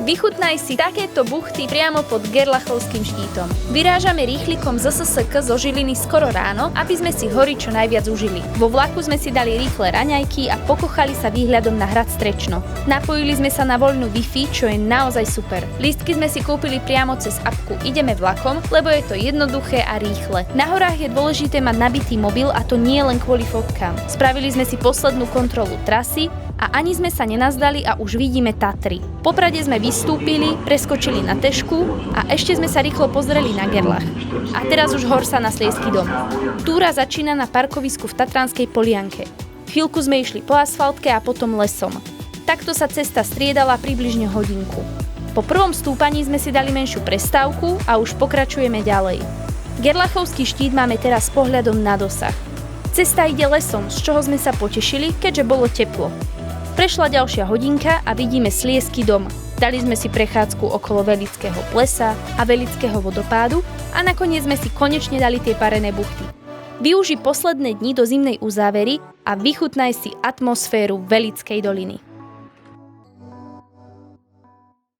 Vychutnaj si takéto buchty priamo pod Gerlachovským štítom. Vyrážame rýchlikom z SSK zo Žiliny skoro ráno, aby sme si hory čo najviac užili. Vo vlaku sme si dali rýchle raňajky a pokochali sa výhľadom na hrad Strečno. Napojili sme sa na voľnú Wi-Fi, čo je naozaj super. Lístky sme si kúpili priamo cez apku Ideme vlakom, lebo je to jednoduché a rýchle. Na horách je dôležité mať nabitý mobil a to nie len kvôli fotkám. Spravili sme si poslednú kontrolu trasy a ani sme sa nenazdali a už vidíme Tatry. Po Prade sme vystúpili, preskočili na Tešku a ešte sme sa rýchlo pozreli na Gerlach. A teraz už Horsa na Sliesky dom. Túra začína na parkovisku v Tatranskej Polianke. Chvíľku sme išli po asfaltke a potom lesom. Takto sa cesta striedala približne hodinku. Po prvom stúpaní sme si dali menšiu prestávku a už pokračujeme ďalej. Gerlachovský štít máme teraz s pohľadom na dosah. Cesta ide lesom, z čoho sme sa potešili, keďže bolo teplo. Prešla ďalšia hodinka a vidíme Sliesky dom. Dali sme si prechádzku okolo Velického plesa a Velického vodopádu a nakoniec sme si konečne dali tie parené buchty. Využi posledné dni do zimnej uzávery a vychutnaj si atmosféru Velickej doliny.